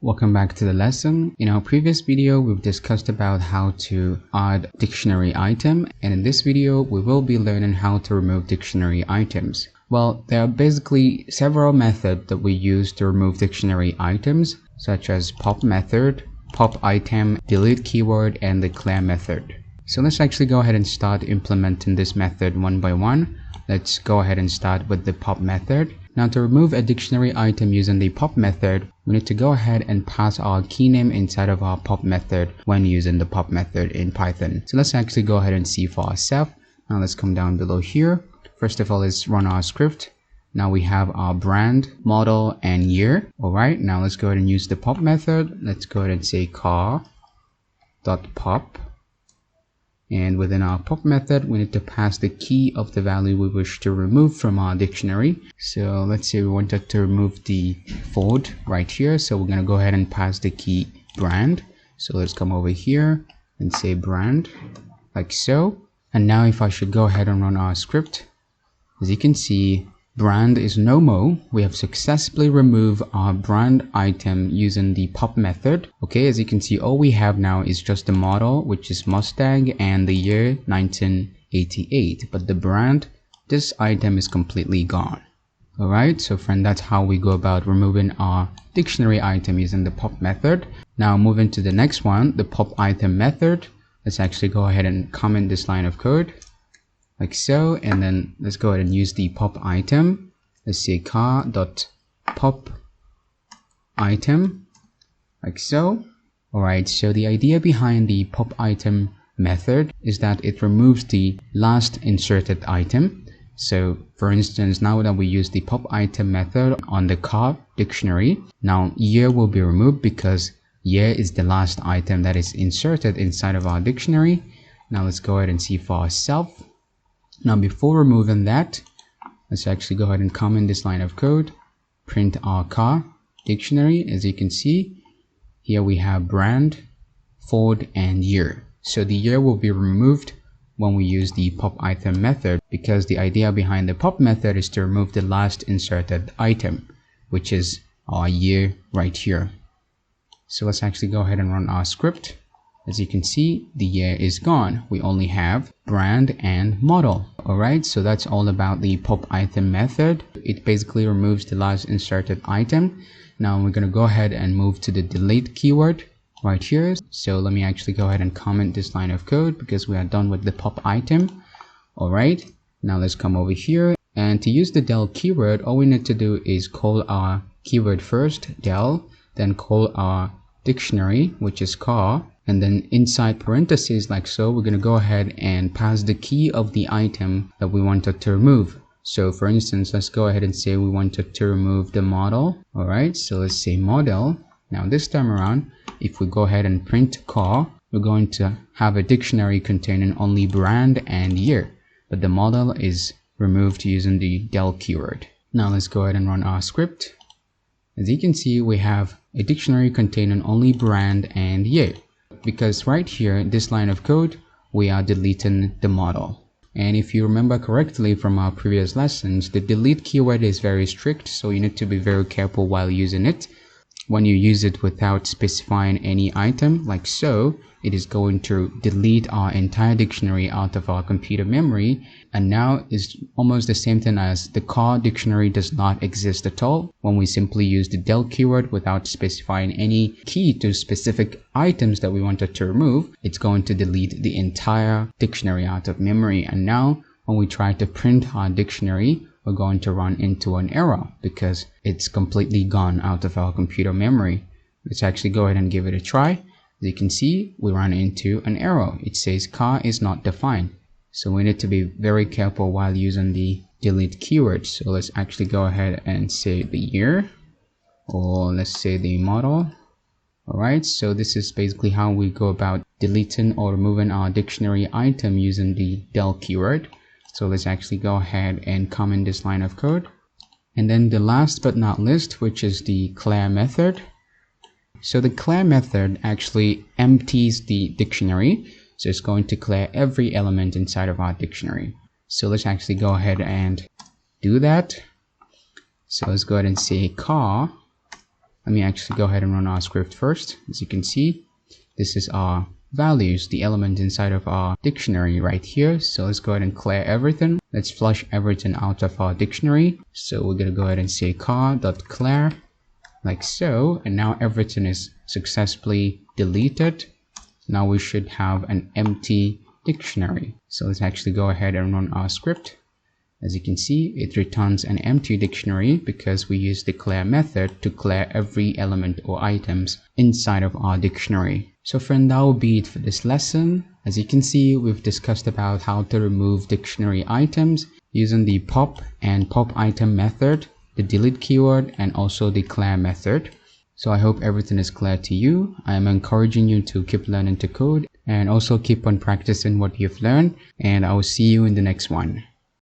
Welcome back to the lesson. In our previous video, we've discussed about how to add dictionary item, and in this video, we will be learning how to remove dictionary items. Well, there are basically several methods that we use to remove dictionary items, such as pop method, pop item, delete keyword, and the clear method. So let's actually go ahead and start implementing this method one by one. Let's go ahead and start with the pop method. Now, to remove a dictionary item using the pop method, we need to go ahead and pass our key name inside of our pop method when using the pop method in Python. So let's actually go ahead and see for ourselves. Now let's come down below here. First of all, let's run our script. Now we have our brand, model, and year. Alright, now let's go ahead and use the pop method. Let's go ahead and say car.pop. And within our pop method, we need to pass the key of the value we wish to remove from our dictionary. So let's say we wanted to remove the Ford right here. So we're going to go ahead and pass the key brand. So let's come over here and say brand like so. And now if I should go ahead and run our script, as you can see, brand is no more. We have successfully removed our brand item using the pop method. Okay, as you can see, all we have now is just the model, which is Mustang, and the year 1988. But the brand, this item is completely gone. Alright, so friend, that's how we go about removing our dictionary item using the pop method. Now moving to the next one, the pop item method. Let's actually go ahead and comment this line of code. Like so, and then let's go ahead and use the pop item. Let's say car.pop item like so. Alright, so the idea behind the pop item method is that it removes the last inserted item. So for instance, now that we use the pop item method on the car dictionary, now year will be removed because year is the last item that is inserted inside of our dictionary. Now let's go ahead and see for ourselves. Now before removing that, let's actually go ahead and comment this line of code, print our car dictionary. As you can see, here we have brand, Ford, and year. So the year will be removed when we use the pop item method, because the idea behind the pop method is to remove the last inserted item, which is our year right here. So let's actually go ahead and run our script. As you can see, the year is gone. We only have brand and model. Alright, so that's all about the pop item method. It basically removes the last inserted item. Now we're going to go ahead and move to the delete keyword right here. So let me actually go ahead and comment this line of code because we are done with the pop item. Alright, now let's come over here. And to use the del keyword, all we need to do is call our keyword first, del, then call our dictionary, which is car. And then inside parentheses like so, we're going to go ahead and pass the key of the item that we wanted to remove. So for instance, let's go ahead and say we wanted to remove the model. Alright, so let's say model. Now this time around, if we go ahead and print car, we're going to have a dictionary containing only brand and year. But the model is removed using the del keyword. Now let's go ahead and run our script. As you can see, we have a dictionary containing only brand and year. Because right here, this line of code, we are deleting the model. And if you remember correctly from our previous lessons, the delete keyword is very strict, so you need to be very careful while using it. When you use it without specifying any item, like so, it is going to delete our entire dictionary out of our computer memory. And now it's almost the same thing as the car dictionary does not exist at all. When we simply use the del keyword without specifying any key to specific items that we wanted to remove, it's going to delete the entire dictionary out of memory. And now when we try to print our dictionary, we're going to run into an error because it's completely gone out of our computer memory. Let's actually go ahead and give it a try. As you can see, we run into an error. It says car is not defined. So we need to be very careful while using the delete keyword. So let's actually go ahead and say the year, or let's say the model. Alright, so this is basically how we go about deleting or removing our dictionary item using the del keyword. So let's actually go ahead and comment this line of code. And then the last but not least, which is the clear method. So the clear method actually empties the dictionary. So it's going to clear every element inside of our dictionary. So let's actually go ahead and do that. So let's go ahead and say car Let me actually go ahead and run our script first. As you can see, this is our values, the element inside of our dictionary right here. So let's go ahead and clear everything. Let's flush everything out of our dictionary. So we're going to go ahead and say car.clear like so, and now everything is successfully deleted. Now we should have an empty dictionary. So let's actually go ahead and run our script. As you can see, it returns an empty dictionary because we use the clear method to clear every element or items inside of our dictionary. So friend, that will be it for this lesson. As you can see, we've discussed about how to remove dictionary items using the pop and pop item method, the delete keyword, and also the clear method. So I hope everything is clear to you. I am encouraging you to keep learning to code and also keep on practicing what you've learned, and I will see you in the next one.